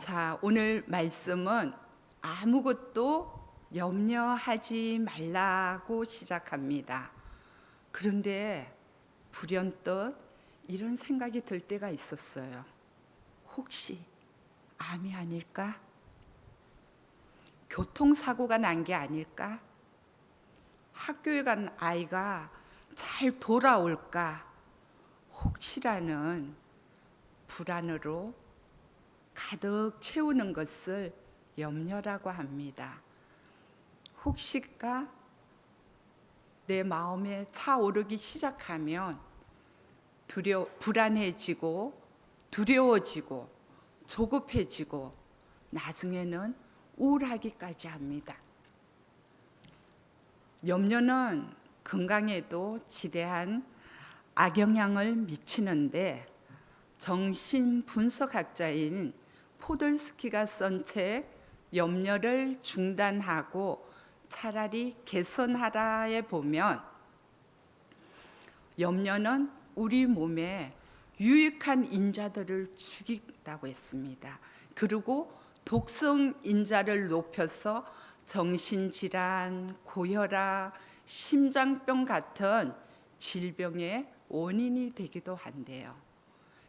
자, 오늘 말씀은 아무것도 염려하지 말라고 시작합니다. 그런데 불현듯 이런 생각이 들 때가 있었어요. 혹시 암이 아닐까? 교통사고가 난 게 아닐까? 학교에 간 아이가 잘 돌아올까? 혹시라는 불안으로 가득 채우는 것을 염려라고 합니다. 혹시가 내 마음에 차오르기 시작하면 불안해지고 두려워지고 조급해지고 나중에는 우울하기까지 합니다. 염려는 건강에도 지대한 악영향을 미치는데 정신분석학자인 포돌스키가 쓴 책 염려를 중단하고 차라리 개선하라에 보면 염려는 우리 몸에 유익한 인자들을 죽인다고 했습니다. 그리고 독성 인자를 높여서 정신질환, 고혈압, 심장병 같은 질병의 원인이 되기도 한대요.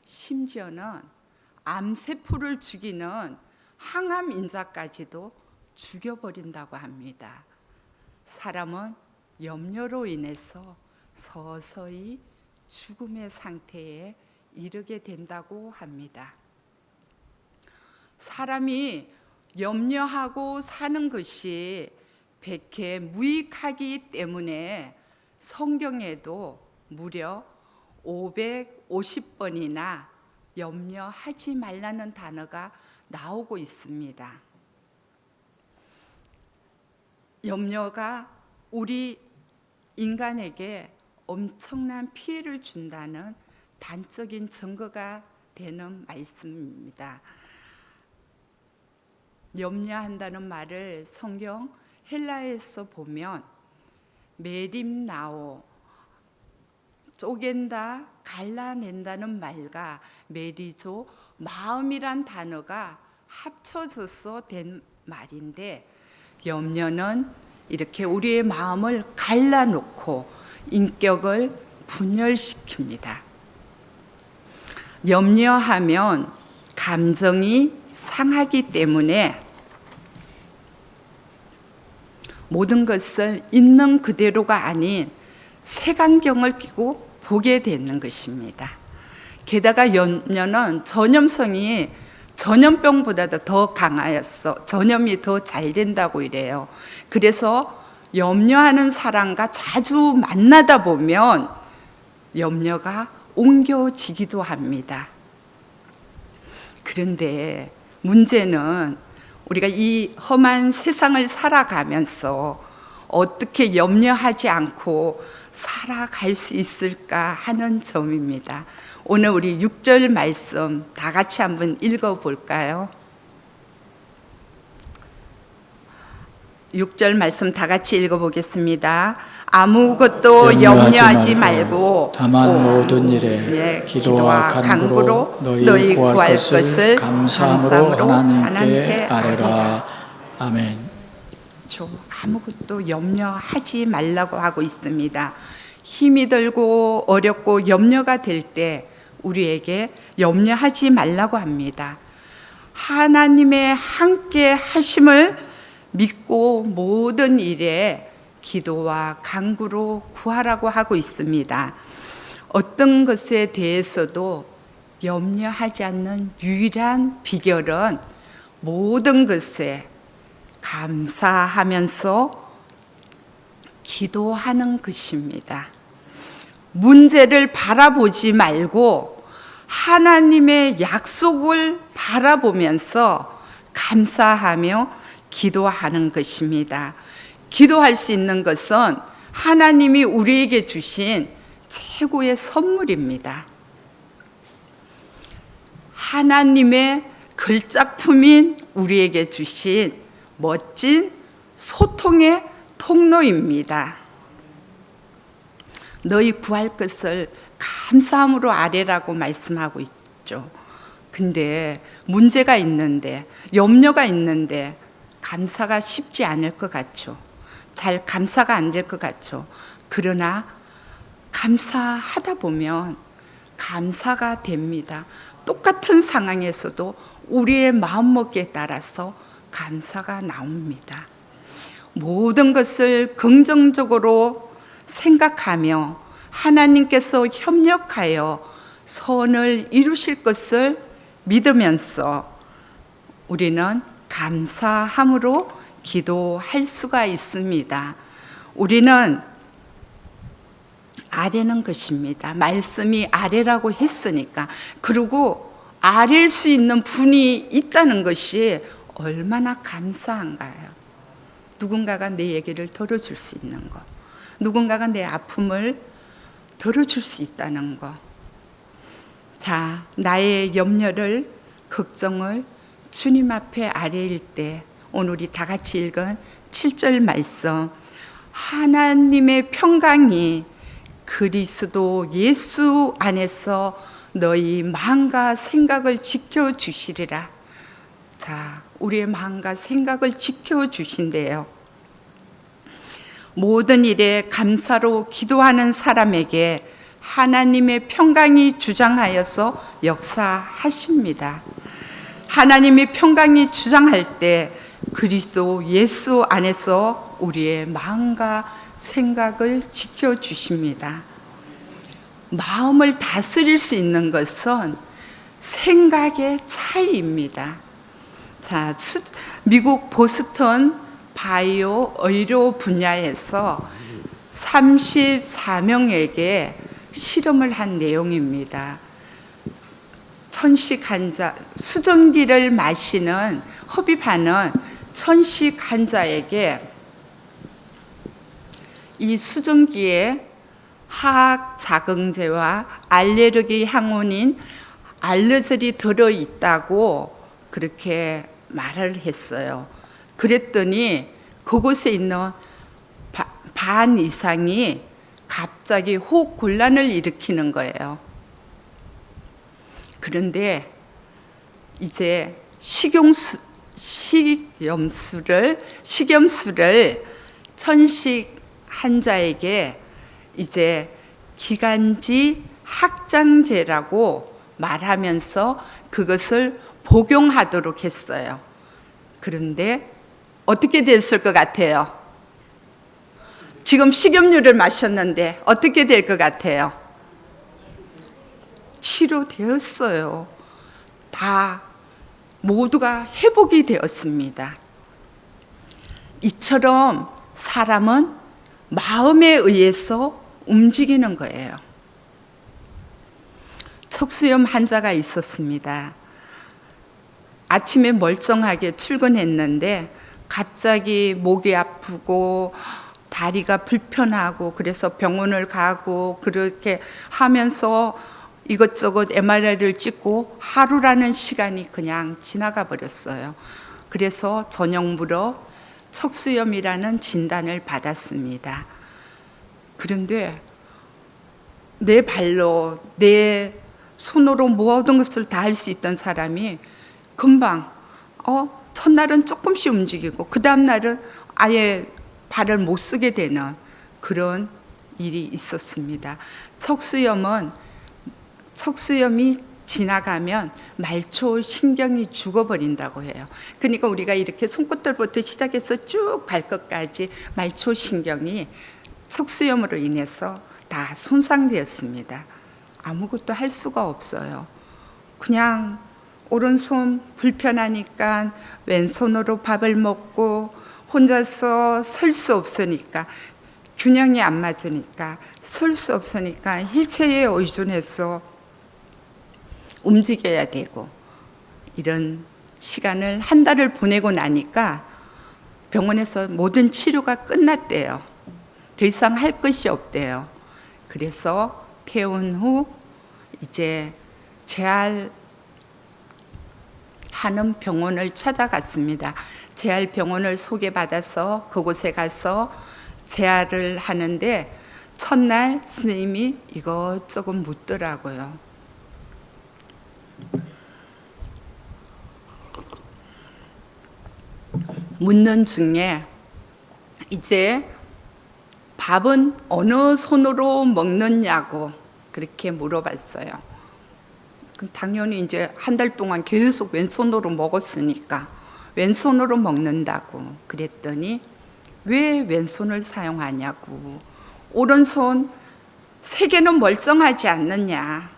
심지어는 암세포를 죽이는 항암 인자까지도 죽여버린다고 합니다. 사람은 염려로 인해서 서서히 죽음의 상태에 이르게 된다고 합니다. 사람이 염려하고 사는 것이 백해 무익하기 때문에 성경에도 무려 550번이나 염려하지 말라는 단어가 나오고 있습니다. 염려가 우리 인간에게 엄청난 피해를 준다는 단적인 증거가 되는 말씀입니다. 염려한다는 말을 성경 헬라어에서 보면 메림나오, 쪼갠다, 갈라낸다는 말과 메리조, 마음이란 단어가 합쳐져서 된 말인데 염려는 이렇게 우리의 마음을 갈라놓고 인격을 분열시킵니다. 염려하면 감정이 상하기 때문에 모든 것을 있는 그대로가 아닌 색안경을 끼고 보게 되는 것입니다. 게다가 염려는 전염성이 전염병보다도 더 강하였어. 전염이 더 잘 된다고 이래요. 그래서 염려하는 사람과 자주 만나다 보면 염려가 옮겨지기도 합니다. 그런데 문제는 우리가 이 험한 세상을 살아가면서 어떻게 염려하지 않고 살아갈 수 있을까 하는 점입니다. 오늘 우리 6절 말씀 다 같이 한번 읽어볼까요? 6절 말씀 다 같이 읽어보겠습니다. 아무것도 염려하지 말고 다만 모든 일에 기도와 간구로 너희 구할 것을 감사함으로 하나님께 아뢰라. 아멘. 아무것도 염려하지 말라고 하고 있습니다. 힘이 들고 어렵고 염려가 될 때 우리에게 염려하지 말라고 합니다. 하나님의 함께 하심을 믿고 모든 일에 기도와 간구로 구하라고 하고 있습니다. 어떤 것에 대해서도 염려하지 않는 유일한 비결은 모든 것에 감사하면서 기도하는 것입니다. 문제를 바라보지 말고 하나님의 약속을 바라보면서 감사하며 기도하는 것입니다. 기도할 수 있는 것은 하나님이 우리에게 주신 최고의 선물입니다. 하나님의 걸작품인 우리에게 주신 멋진 소통의 통로입니다. 너희 구할 것을 감사함으로 아뢰라고 말씀하고 있죠. 근데 문제가 있는데, 염려가 있는데 감사가 쉽지 않을 것 같죠. 잘 감사가 안 될 것 같죠. 그러나 감사하다 보면 감사가 됩니다. 똑같은 상황에서도 우리의 마음먹기에 따라서 감사가 나옵니다. 모든 것을 긍정적으로 생각하며 하나님께서 협력하여 선을 이루실 것을 믿으면서 우리는 감사함으로 기도할 수가 있습니다. 우리는 아뢰는 것입니다. 말씀이 아뢰라고 했으니까. 그리고 아뢰일 수 있는 분이 있다는 것이 얼마나 감사한가요? 누군가가 내 얘기를 들어줄 수 있는 것, 누군가가 내 아픔을 들어줄 수 있다는 것. 자, 나의 염려를, 걱정을 주님 앞에 아뢰일 때 오늘 우리 다 같이 읽은 7절 말씀, 하나님의 평강이 그리스도 예수 안에서 너희 마음과 생각을 지켜주시리라. 자, 우리의 마음과 생각을 지켜주신대요. 모든 일에 감사로 기도하는 사람에게 하나님의 평강이 주장하여서 역사하십니다. 하나님의 평강이 주장할 때 그리스도 예수 안에서 우리의 마음과 생각을 지켜주십니다. 마음을 다스릴 수 있는 것은 생각의 차이입니다. 자, 미국 보스턴 바이오 의료 분야에서 34명에게 실험을 한 내용입니다. 천식 환자, 수증기를 마시는, 흡입하는 천식 환자에게 이 수증기에 화학 작용제와 알레르기 항원인 알러젤이 들어있다고 그렇게 말을 했어요. 그랬더니 그곳에 있는 반 이상이 갑자기 호흡 곤란을 일으키는 거예요. 그런데 이제 식염수를 천식 환자에게 이제 기관지 확장제라고 말하면서 그것을 복용하도록 했어요. 그런데 어떻게 됐을 것 같아요? 지금 식염유를 마셨는데 어떻게 될 것 같아요? 치료되었어요. 다 모두가 회복이 되었습니다. 이처럼 사람은 마음에 의해서 움직이는 거예요. 척수염 환자가 있었습니다. 아침에 멀쩡하게 출근했는데 갑자기 목이 아프고 다리가 불편하고 그래서 병원을 가고 그렇게 하면서 이것저것 MRI를 찍고 하루라는 시간이 그냥 지나가 버렸어요. 그래서 저녁무렵 척수염이라는 진단을 받았습니다. 그런데 내 발로, 내 손으로 모든 것을 다 할 수 있던 사람이 금방 첫날은 조금씩 움직이고 그 다음 날은 아예 발을 못 쓰게 되는 그런 일이 있었습니다. 척수염이 지나가면 말초 신경이 죽어버린다고 해요. 그러니까 우리가 이렇게 손끝들부터 시작해서 쭉 발끝까지 말초 신경이 척수염으로 인해서 다 손상되었습니다. 아무것도 할 수가 없어요. 그냥 오른손 불편하니까 왼손으로 밥을 먹고 혼자서 설 수 없으니까 균형이 안 맞으니까 설 수 없으니까 휠체어에 의존해서 움직여야 되고 이런 시간을 한 달을 보내고 나니까 병원에서 모든 치료가 끝났대요. 더 이상 할 것이 없대요. 그래서 퇴원 후 이제 재활하는 병원을 찾아갔습니다. 재활병원을 소개받아서 그곳에 가서 재활을 하는데 첫날 스님이 이것저것 묻더라고요. 묻는 중에 이제 밥은 어느 손으로 먹느냐고 그렇게 물어봤어요. 그럼 당연히 이제 한 달 동안 계속 왼손으로 먹었으니까 왼손으로 먹는다고 그랬더니 왜 왼손을 사용하냐고, 오른손 세 개는 멀쩡하지 않느냐,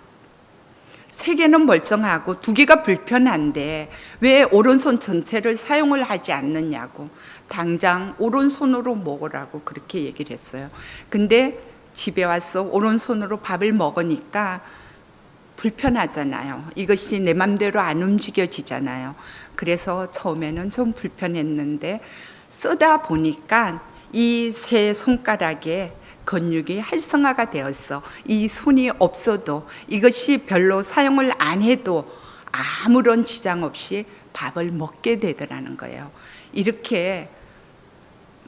세 개는 멀쩡하고 두 개가 불편한데 왜 오른손 전체를 사용을 하지 않느냐고, 당장 오른손으로 먹으라고 그렇게 얘기를 했어요. 근데 집에 와서 오른손으로 밥을 먹으니까 불편하잖아요. 이것이 내 맘대로 안 움직여지잖아요. 그래서 처음에는 좀 불편했는데 쓰다 보니까 이 세 손가락에 근육이 활성화가 되어서 이 손이 없어도, 이것이 별로 사용을 안 해도 아무런 지장 없이 밥을 먹게 되더라는 거예요. 이렇게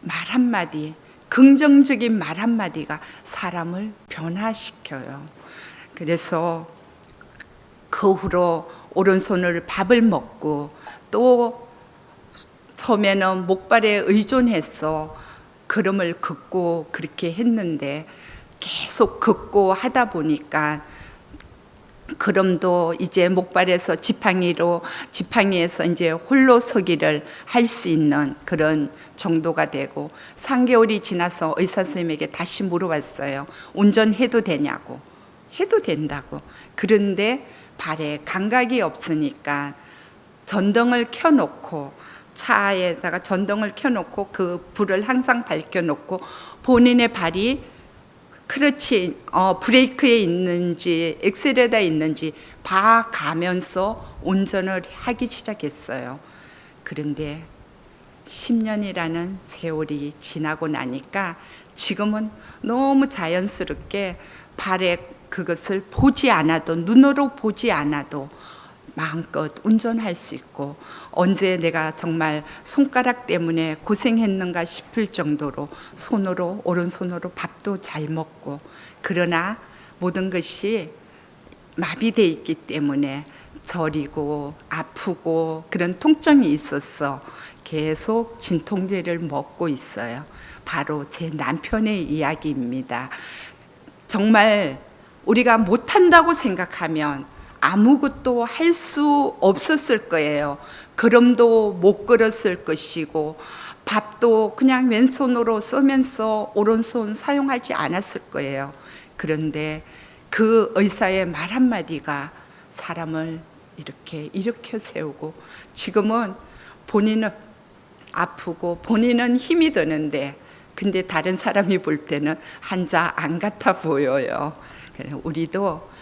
말 한마디, 긍정적인 말 한마디가 사람을 변화시켜요. 그래서 그 후로 오른손으로 밥을 먹고, 또 처음에는 목발에 의존해서 걸음을 걷고 그렇게 했는데 계속 걷고 하다 보니까 걸음도 이제 목발에서 지팡이에서 이제 홀로 서기를 할 수 있는 그런 정도가 되고, 3개월이 지나서 의사 선생님에게 다시 물어봤어요. 운전해도 되냐고. 해도 된다고. 그런데 발에 감각이 없으니까 전등을 켜놓고, 차에다가 전등을 켜놓고 그 불을 항상 밝혀놓고 본인의 발이 크러치 브레이크에 있는지 엑셀에다 있는지 봐가면서 운전을 하기 시작했어요. 그런데 10년이라는 세월이 지나고 나니까 지금은 너무 자연스럽게 발에 그것을 보지 않아도, 눈으로 보지 않아도 마음껏 운전할 수 있고, 언제 내가 정말 손가락 때문에 고생했는가 싶을 정도로 오른손으로 밥도 잘 먹고, 그러나 모든 것이 마비되어 있기 때문에 저리고 아프고 그런 통증이 있어서 계속 진통제를 먹고 있어요. 바로 제 남편의 이야기입니다. 정말 우리가 못한다고 생각하면 아무것도 할 수 없었을 거예요. 걸음도 못 걸었을 것이고, 밥도 그냥 왼손으로 쓰면서 오른손 사용하지 않았을 거예요. 그런데 그 의사의 말 한마디가 사람을 이렇게 일으켜 세우고, 지금은 본인은 아프고 본인은 힘이 드는데 근데 다른 사람이 볼 때는 한자 안 같아 보여요. 우리도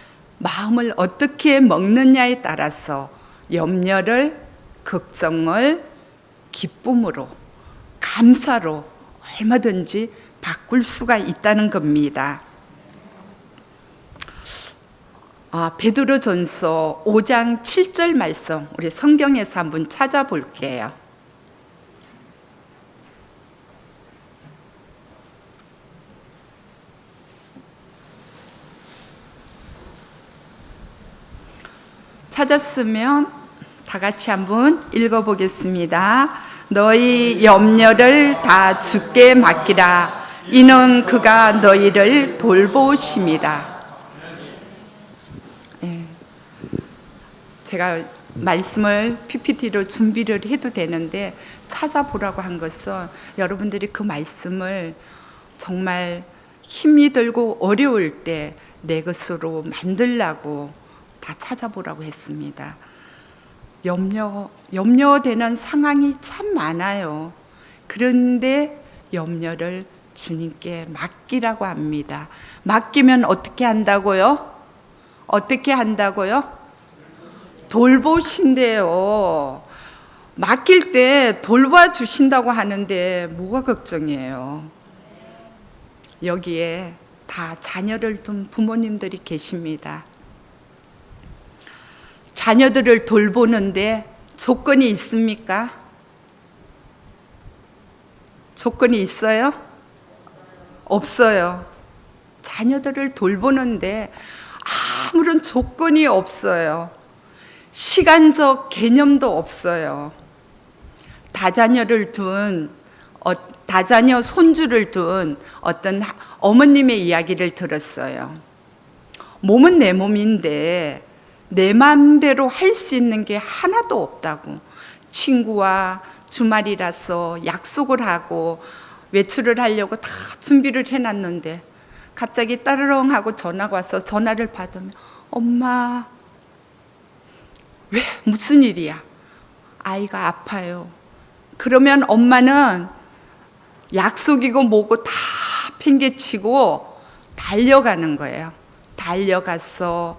마음을 어떻게 먹느냐에 따라서 염려를, 걱정을 기쁨으로, 감사로 얼마든지 바꿀 수가 있다는 겁니다. 베드로전서 5장 7절 말씀, 우리 성경에서 한번 찾아볼게요. 찾았으면 다 같이 한번 읽어보겠습니다. 너희 염려를 다 주께 맡기라. 이는 그가 너희를 돌보심이라. 제가 말씀을 PPT로 준비를 해도 되는데 찾아보라고 한 것은 여러분들이 그 말씀을 정말 힘이 들고 어려울 때 내 것으로 만들라고 다 찾아보라고 했습니다. 염려되는 상황이 참 많아요. 그런데 염려를 주님께 맡기라고 합니다. 맡기면 어떻게 한다고요? 어떻게 한다고요? 돌보신대요. 맡길 때 돌봐주신다고 하는데 뭐가 걱정이에요? 여기에 다 자녀를 둔 부모님들이 계십니다. 자녀들을 돌보는데 조건이 있습니까? 조건이 있어요? 없어요. 자녀들을 돌보는데 아무런 조건이 없어요. 시간적 개념도 없어요. 다자녀 손주를 둔 어떤 어머님의 이야기를 들었어요. 몸은 내 몸인데 내 마음대로 할 수 있는 게 하나도 없다고. 친구와 주말이라서 약속을 하고 외출을 하려고 다 준비를 해놨는데 갑자기 따르릉 하고 전화가 와서 전화를 받으면 엄마, 왜? 무슨 일이야? 아이가 아파요. 그러면 엄마는 약속이고 뭐고 다 팽개치고 달려가는 거예요. 달려가서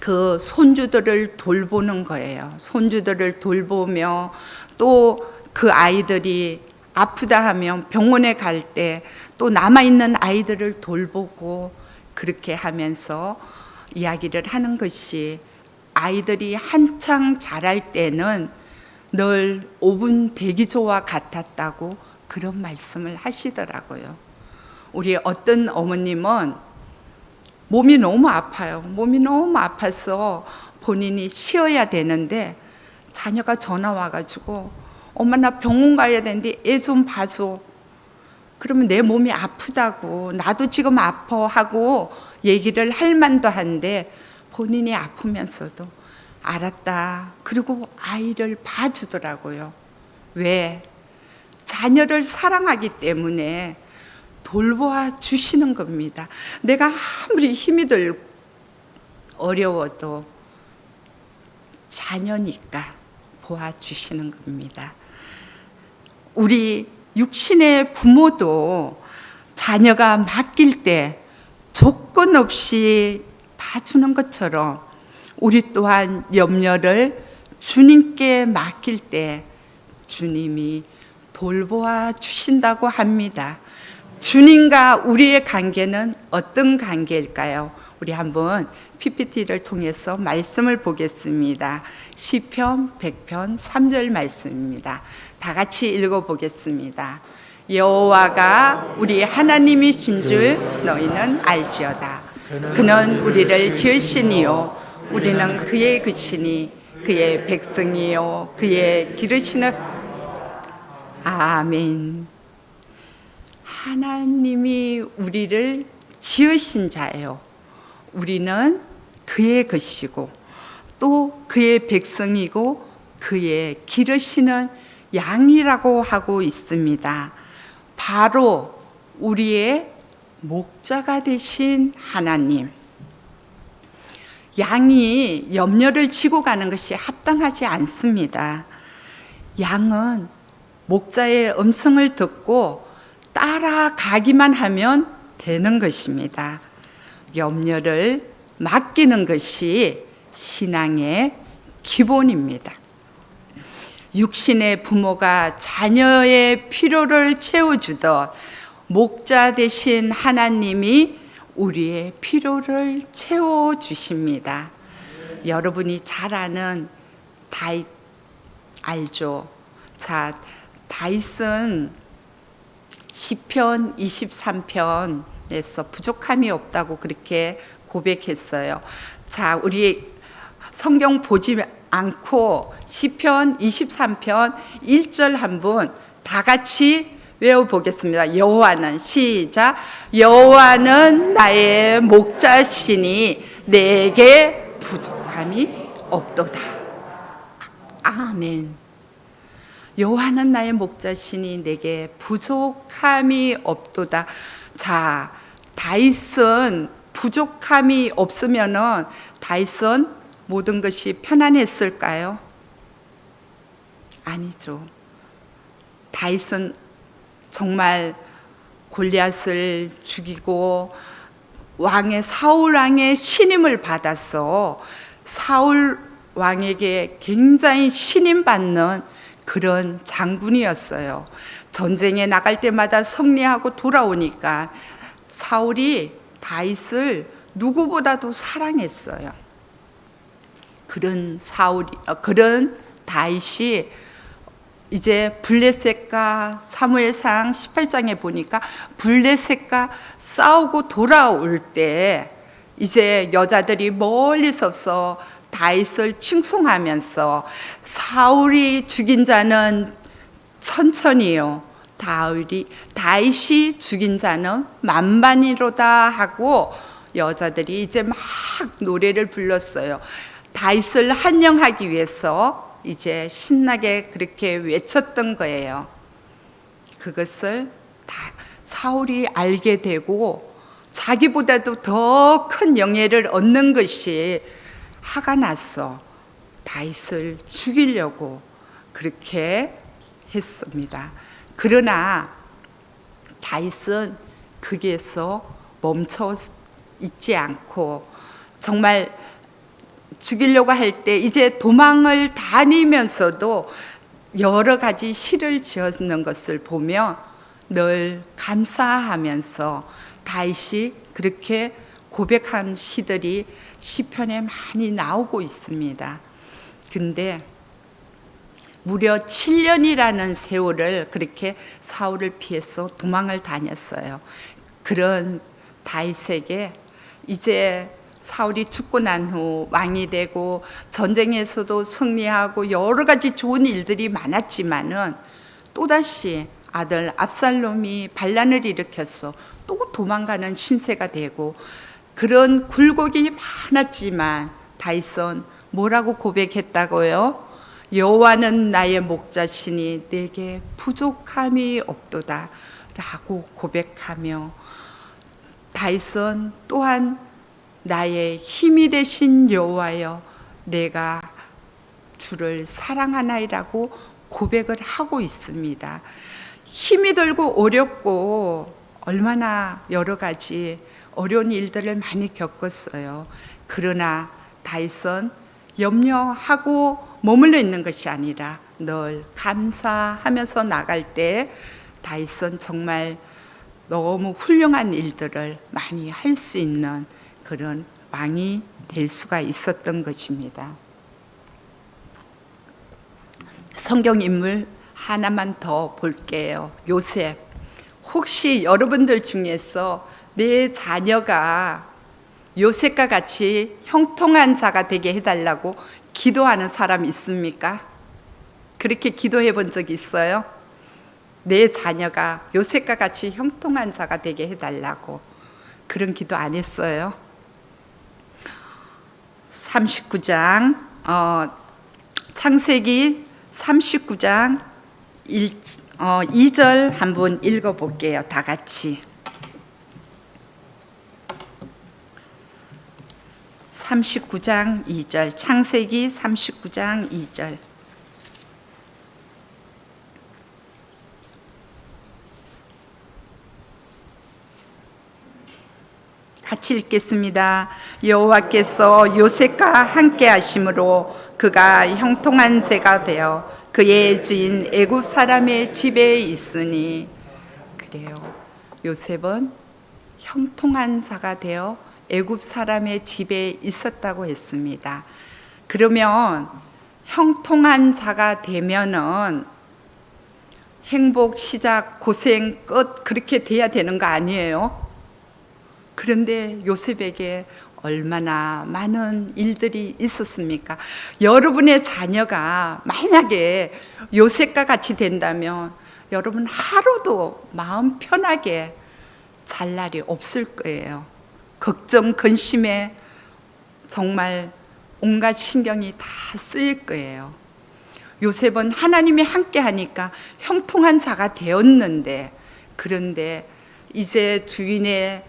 그 손주들을 돌보는 거예요. 손주들을 돌보며 또 그 아이들이 아프다 하면 병원에 갈 때 또 남아있는 아이들을 돌보고 그렇게 하면서 이야기를 하는 것이, 아이들이 한창 자랄 때는 늘 5분 대기조와 같았다고 그런 말씀을 하시더라고요. 우리 어떤 어머님은 몸이 너무 아파요. 몸이 너무 아파서 본인이 쉬어야 되는데 자녀가 전화 와가지고 엄마 나 병원 가야 되는데 애 좀 봐줘. 그러면 내 몸이 아프다고, 나도 지금 아파 하고 얘기를 할 만도 한데 본인이 아프면서도 알았다. 그리고 아이를 봐주더라고요. 왜? 자녀를 사랑하기 때문에 돌보아 주시는 겁니다. 내가 아무리 힘이 들고 어려워도 자녀니까 보아주시는 겁니다. 우리 육신의 부모도 자녀가 맡길 때 조건 없이 봐주는 것처럼 우리 또한 염려를 주님께 맡길 때 주님이 돌보아 주신다고 합니다. 주님과 우리의 관계는 어떤 관계일까요? 우리 한번 PPT를 통해서 말씀을 보겠습니다. 시편 100편 3절 말씀입니다. 다 같이 읽어보겠습니다. 여호와가 우리 하나님이신 줄 너희는 알지어다. 그는 우리를 지으시니요 우리는 그의 것이니 그의 백성이요 그의 기르시는. 아멘. 하나님이 우리를 지으신 자예요. 우리는 그의 것이고 또 그의 백성이고 그의 기르시는 양이라고 하고 있습니다. 바로 우리의 목자가 되신 하나님. 양이 염려를 지고 가는 것이 합당하지 않습니다. 양은 목자의 음성을 듣고 따라가기만 하면 되는 것입니다. 염려를 맡기는 것이 신앙의 기본입니다. 육신의 부모가 자녀의 필요를 채워주듯 목자 되신 하나님이 우리의 필요를 채워주십니다. 여러분이 잘 아는 다윗 알죠? 자, 다윗은 시편 23편에서 부족함이 없다고 그렇게 고백했어요. 자, 우리 성경 보지 않고 시편 23편 1절 한번 다 같이 외워보겠습니다. 여호와는, 시작. 여호와는 나의 목자시니 내게 부족함이 없도다. 아멘. 여호와는 나의 목자시니 내게 부족함이 없도다. 자, 다윗은 부족함이 없으면은 다윗은 모든 것이 편안했을까요? 아니죠. 다윗은 정말 골리앗을 죽이고 사울 왕의 신임을 받아서 사울 왕에게 굉장히 신임받는 그런 장군이었어요. 전쟁에 나갈 때마다 승리하고 돌아오니까 사울이 다윗을 누구보다도 사랑했어요. 그런 다윗이 이제 블레셋과 사무엘상 18장에 보니까 블레셋과 싸우고 돌아올 때 이제 여자들이 멀리 서서 다윗을 칭송하면서 사울이 죽인 자는 천천히요, 다윗이 죽인 자는 만반이로다 하고 여자들이 이제 막 노래를 불렀어요. 다윗을 환영하기 위해서 이제 신나게 그렇게 외쳤던 거예요. 그것을 사울이 알게 되고 자기보다도 더 큰 영예를 얻는 것이 화가 났어. 다윗을 죽이려고 그렇게 했습니다. 그러나 다윗은 거기에서 멈춰 있지 않고 정말 죽이려고 할 때 이제 도망을 다니면서도 여러 가지 시를 지었는 것을 보며 늘 감사하면서 다윗이 그렇게 고백한 시들이 시편에 많이 나오고 있습니다. 근데 무려 7년이라는 세월을 그렇게 사울을 피해서 도망을 다녔어요. 그런 다윗에게 이제 사울이 죽고 난 후 왕이 되고 전쟁에서도 승리하고 여러 가지 좋은 일들이 많았지만은 또다시 아들 압살롬이 반란을 일으켰어. 또 도망가는 신세가 되고 그런 굴곡이 많았지만 다윗은 뭐라고 고백했다고요? 여호와는 나의 목자시니 내게 부족함이 없도다 라고 고백하며 다윗은 또한 나의 힘이 되신 여호와여 내가 주를 사랑하나이라고 고백을 하고 있습니다. 힘이 들고 어렵고 얼마나 여러 가지 어려운 일들을 많이 겪었어요. 그러나 다윗은 염려하고 머물러 있는 것이 아니라 늘 감사하면서 나갈 때 다윗은 정말 너무 훌륭한 일들을 많이 할 수 있는 그런 왕이 될 수가 있었던 것입니다. 성경 인물 하나만 더 볼게요. 요셉. 혹시 여러분들 중에서 내 자녀가 요셉과 같이 형통한 자가 되게 해달라고 기도하는 사람 있습니까? 그렇게 기도해 본 적 있어요? 내 자녀가 요셉과 같이 형통한 자가 되게 해달라고 그런 기도 안 했어요? 39장 창세기 39장 2절 한번 읽어볼게요. 다 같이 39장 2절 창세기 39장 2절 같이 읽겠습니다. 여호와께서 요셉과 함께 하심으로 그가 형통한 자가 되어 그의 주인 애굽 사람의 집에 있으니. 그래요. 요셉은 형통한 자가 되어 애굽 사람의 집에 있었다고 했습니다. 그러면 형통한 자가 되면은 행복 시작 고생 끝 그렇게 돼야 되는 거 아니에요? 그런데 요셉에게 얼마나 많은 일들이 있었습니까? 여러분의 자녀가 만약에 요셉과 같이 된다면 여러분 하루도 마음 편하게 잘 날이 없을 거예요. 걱정, 근심에 정말 온갖 신경이 다 쓰일 거예요. 요셉은 하나님이 함께 하니까 형통한 자가 되었는데, 그런데 이제 주인의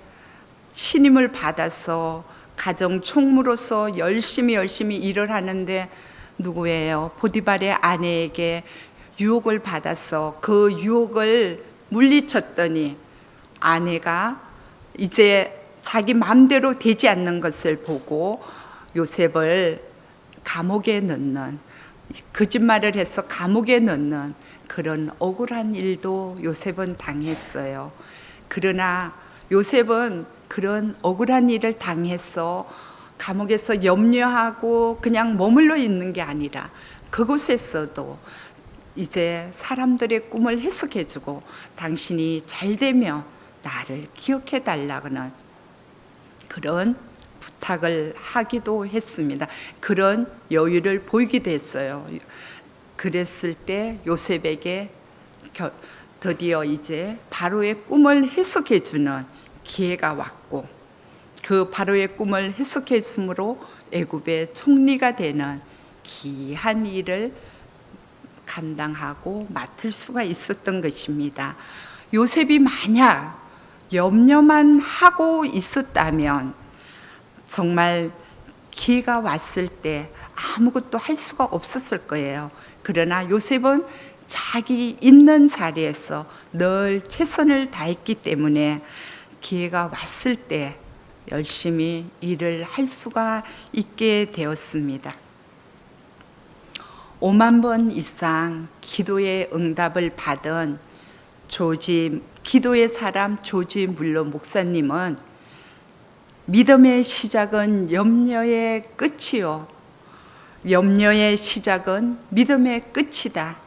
신임을 받아서 가정 총무로서 열심히 일을 하는데 누구예요? 보디발의 아내에게 유혹을 받아서 그 유혹을 물리쳤더니 아내가 이제 자기 마음대로 되지 않는 것을 보고 요셉을 감옥에 넣는, 거짓말을 해서 감옥에 넣는 그런 억울한 일도 요셉은 당했어요. 그러나 요셉은 그런 억울한 일을 당해서 감옥에서 염려하고 그냥 머물러 있는 게 아니라 그곳에서도 이제 사람들의 꿈을 해석해주고 당신이 잘 되면 나를 기억해 달라고는 그런 부탁을 하기도 했습니다. 그런 여유를 보이기도 했어요. 그랬을 때 요셉에게 드디어 이제 바로의 꿈을 해석해 주는 기회가 왔고, 그 바로의 꿈을 해석해 줌으로 애굽의 총리가 되는 귀한 일을 감당하고 맡을 수가 있었던 것입니다. 요셉이 만약 염려만 하고 있었다면 정말 기회가 왔을 때 아무것도 할 수가 없었을 거예요. 그러나 요셉은 자기 있는 자리에서 늘 최선을 다했기 때문에 기회가 왔을 때 열심히 일을 할 수가 있게 되었습니다. 5만 번 이상 기도의 응답을 받은 기도의 사람 조지 물러 목사님은 믿음의 시작은 염려의 끝이요, 염려의 시작은 믿음의 끝이다.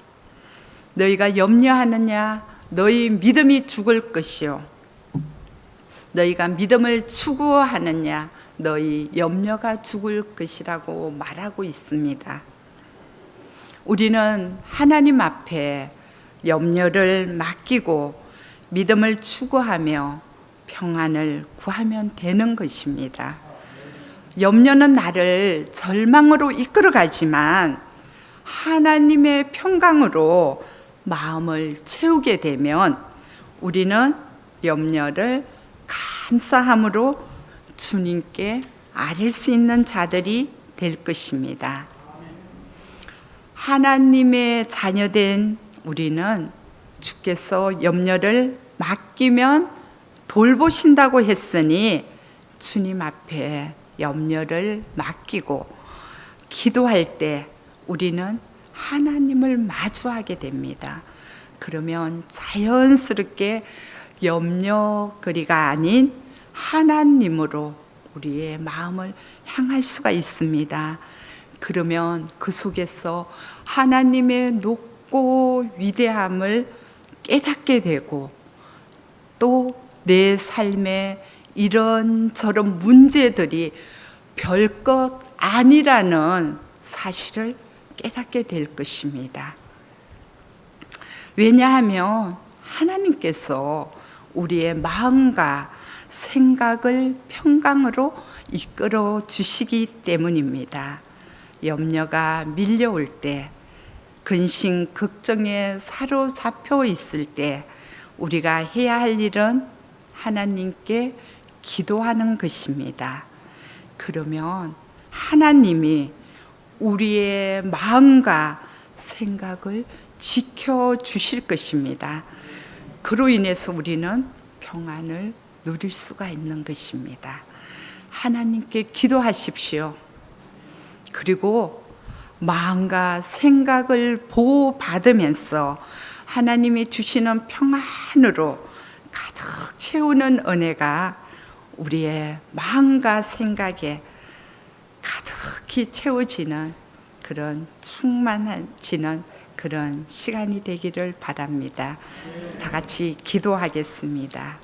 너희가 염려하느냐? 너희 믿음이 죽을 것이요, 너희가 믿음을 추구하느냐? 너희 염려가 죽을 것이라고 말하고 있습니다. 우리는 하나님 앞에 염려를 맡기고 믿음을 추구하며 평안을 구하면 되는 것입니다. 염려는 나를 절망으로 이끌어가지만 하나님의 평강으로 마음을 채우게 되면 우리는 염려를 감사함으로 주님께 아릴 수 있는 자들이 될 것입니다. 하나님의 자녀된 우리는 주께서 염려를 맡기면 돌보신다고 했으니 주님 앞에 염려를 맡기고 기도할 때 우리는 하나님을 마주하게 됩니다. 그러면 자연스럽게 염려거리가 아닌 하나님으로 우리의 마음을 향할 수가 있습니다. 그러면 그 속에서 하나님의 높고 위대함을 깨닫게 되고 또 내 삶에 이런저런 문제들이 별것 아니라는 사실을 깨닫게 될 것입니다. 왜냐하면 하나님께서 우리의 마음과 생각을 평강으로 이끌어 주시기 때문입니다. 염려가 밀려올 때, 근심 걱정에 사로잡혀 있을 때 우리가 해야 할 일은 하나님께 기도하는 것입니다. 그러면 하나님이 우리의 마음과 생각을 지켜주실 것입니다. 그로 인해서 우리는 평안을 누릴 수가 있는 것입니다. 하나님께 기도하십시오. 그리고 마음과 생각을 보호받으면서 하나님이 주시는 평안으로 가득 채우는 은혜가 우리의 마음과 생각에 가득히 채워지는 그런 충만해지는 그런 시간이 되기를 바랍니다. 다 같이 기도하겠습니다.